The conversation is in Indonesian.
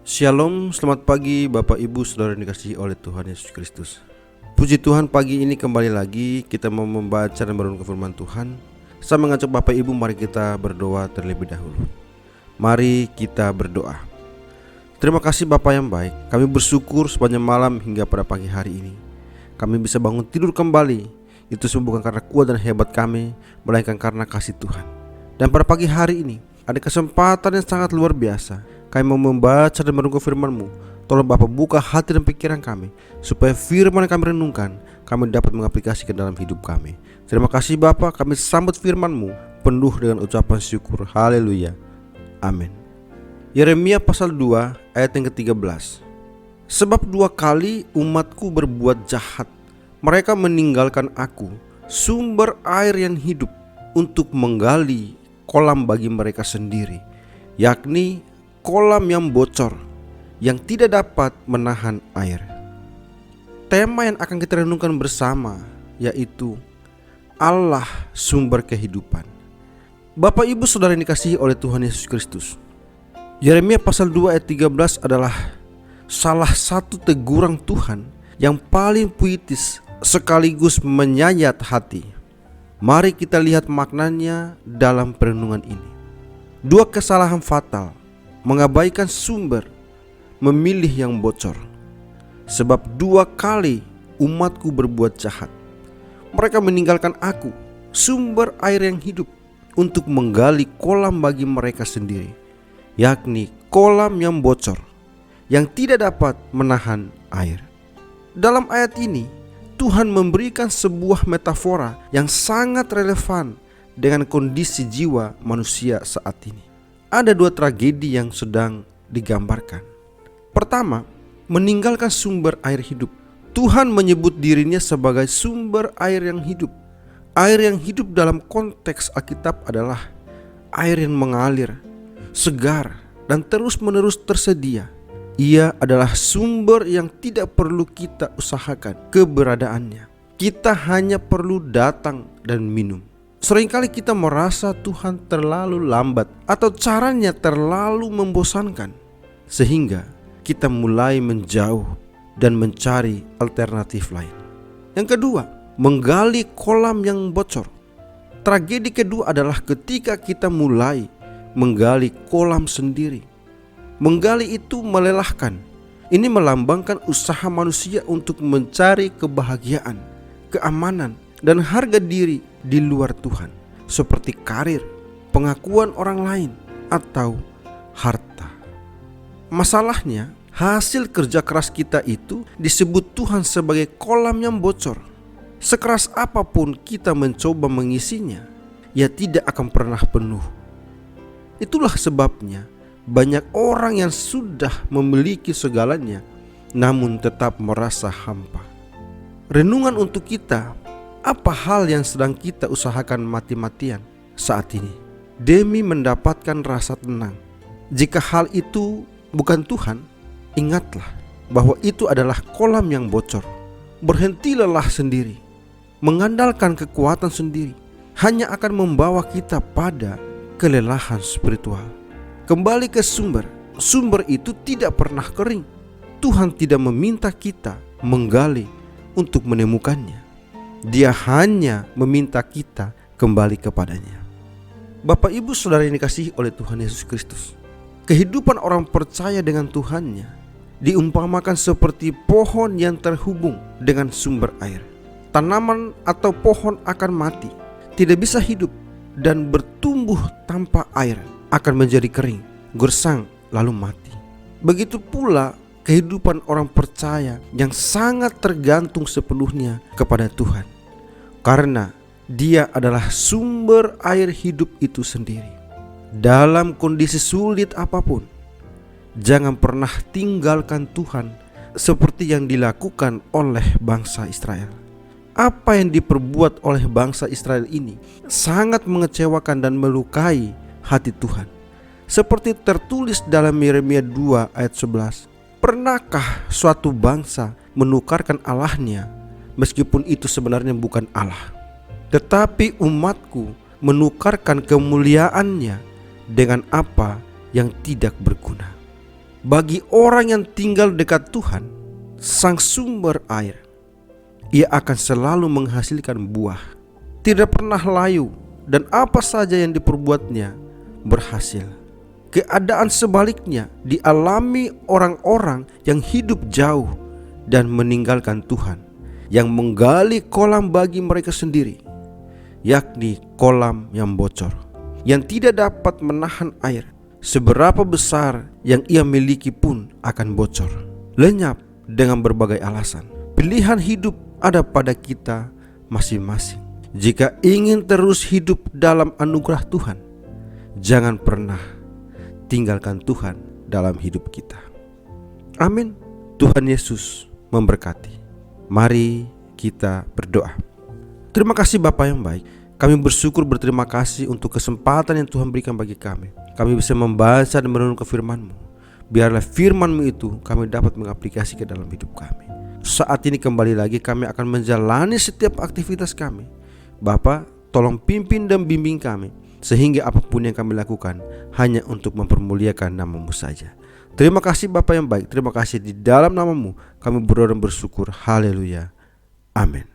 Shalom, selamat pagi Bapak Ibu Saudara yang dikasihi oleh Tuhan Yesus Kristus. Puji Tuhan, pagi ini kembali lagi kita mau membaca dan merenungkan firman Tuhan. Saya mengajak Bapak Ibu, mari kita berdoa terlebih dahulu. Mari kita berdoa. Terima kasih Bapak yang baik, kami bersyukur sepanjang malam hingga pada pagi hari ini kami bisa bangun tidur kembali. Itu semua bukan karena kuat dan hebat kami, melainkan karena kasih Tuhan. Dan pada pagi hari ini ada kesempatan yang sangat luar biasa. Kami mau membaca dan merenungkan firman-Mu. Tolong Bapak buka hati dan pikiran kami, supaya firman yang kami renungkan kami dapat mengaplikasikan dalam hidup kami. Terima kasih Bapak, kami sambut firman-Mu penuh dengan ucapan syukur. Haleluya, amin. Yeremia pasal 2 ayat yang ke-13. Sebab 2 kali umatku berbuat jahat, mereka meninggalkan aku, sumber air yang hidup, untuk menggali kolam bagi mereka sendiri, yakni kolam yang bocor, yang tidak dapat menahan air. Tema yang akan kita renungkan bersama yaitu Allah sumber kehidupan. Bapak Ibu Saudara yang dikasihi oleh Tuhan Yesus Kristus, Yeremia pasal 2 ayat 13 adalah salah satu teguran Tuhan yang paling puitis sekaligus menyayat hati. Mari kita lihat maknanya dalam perenungan ini. 2 kesalahan fatal: mengabaikan sumber, memilih yang bocor. Sebab 2 kali umatku berbuat jahat, mereka meninggalkan aku, sumber air yang hidup, untuk menggali kolam bagi mereka sendiri, yakni kolam yang bocor, yang tidak dapat menahan air. Dalam ayat ini Tuhan memberikan sebuah metafora yang sangat relevan dengan kondisi jiwa manusia saat ini. Ada 2 tragedi yang sedang digambarkan. Pertama, meninggalkan sumber air hidup. Tuhan menyebut dirinya sebagai sumber air yang hidup. Air yang hidup dalam konteks Alkitab adalah air yang mengalir, segar, dan terus-menerus tersedia. Ia adalah sumber yang tidak perlu kita usahakan keberadaannya. Kita hanya perlu datang dan minum. Seringkali kita merasa Tuhan terlalu lambat atau caranya terlalu membosankan, sehingga kita mulai menjauh dan mencari alternatif lain. Yang kedua, menggali kolam yang bocor. Tragedi kedua adalah ketika kita mulai menggali kolam sendiri. Menggali itu melelahkan. Ini melambangkan usaha manusia untuk mencari kebahagiaan, keamanan, dan harga diri di luar Tuhan, seperti karir, pengakuan orang lain, atau harta. Masalahnya, hasil kerja keras kita itu disebut Tuhan sebagai kolam yang bocor. Sekeras apapun kita mencoba mengisinya, ia tidak akan pernah penuh. Itulah sebabnya banyak orang yang sudah memiliki segalanya namun tetap merasa hampa. Renungan untuk kita: apa hal yang sedang kita usahakan mati-matian saat ini demi mendapatkan rasa tenang? Jika hal itu bukan Tuhan, ingatlah bahwa itu adalah kolam yang bocor. Berhenti lelah sendiri, mengandalkan kekuatan sendiri, hanya akan membawa kita pada kelelahan spiritual. Kembali ke sumber. Sumber itu tidak pernah kering. Tuhan tidak meminta kita menggali untuk menemukannya. Dia hanya meminta kita kembali kepadanya. Bapak Ibu Saudara yang dikasihi oleh Tuhan Yesus Kristus, kehidupan orang percaya dengan Tuhannya diumpamakan seperti pohon yang terhubung dengan sumber air. Tanaman atau pohon akan mati, tidak bisa hidup, dan bertumbuh tanpa air akan menjadi kering, gersang, lalu mati. Begitu pula kehidupan orang percaya yang sangat tergantung sepenuhnya kepada Tuhan, karena Dia adalah sumber air hidup itu sendiri. Dalam kondisi sulit apapun, jangan pernah tinggalkan Tuhan seperti yang dilakukan oleh bangsa Israel. Apa yang diperbuat oleh bangsa Israel ini sangat mengecewakan dan melukai hati Tuhan. Seperti tertulis dalam Yeremia 2 ayat 11. Pernahkah suatu bangsa menukarkan Allahnya meskipun itu sebenarnya bukan Allah? Tetapi umatku menukarkan kemuliaannya dengan apa yang tidak berguna. Bagi orang yang tinggal dekat Tuhan, sang sumber air, ia akan selalu menghasilkan buah, tidak pernah layu, dan apa saja yang diperbuatnya berhasil. Keadaan sebaliknya dialami orang-orang yang hidup jauh dan meninggalkan Tuhan, yang menggali kolam bagi mereka sendiri, yakni kolam yang bocor, yang tidak dapat menahan air. Seberapa besar yang ia miliki pun akan bocor, lenyap dengan berbagai alasan. Pilihan hidup ada pada kita masing-masing. Jika ingin terus hidup dalam anugerah Tuhan, jangan pernah tinggalkan Tuhan dalam hidup kita. Amin. Tuhan Yesus memberkati. Mari kita berdoa. Terima kasih Bapa yang baik. Kami bersyukur, berterima kasih untuk kesempatan yang Tuhan berikan bagi kami. Kami bisa membaca dan merenungkan firman-Mu. Biarlah firman-Mu itu kami dapat mengaplikasi ke dalam hidup kami. Saat ini kembali lagi kami akan menjalani setiap aktivitas kami. Bapa, tolong pimpin dan bimbing kami, sehingga apapun yang kami lakukan hanya untuk mempermuliakan nama-Mu saja. Terima kasih Bapa yang baik. Terima kasih, di dalam nama-Mu kami berdoa dan bersyukur. Haleluya. Amin.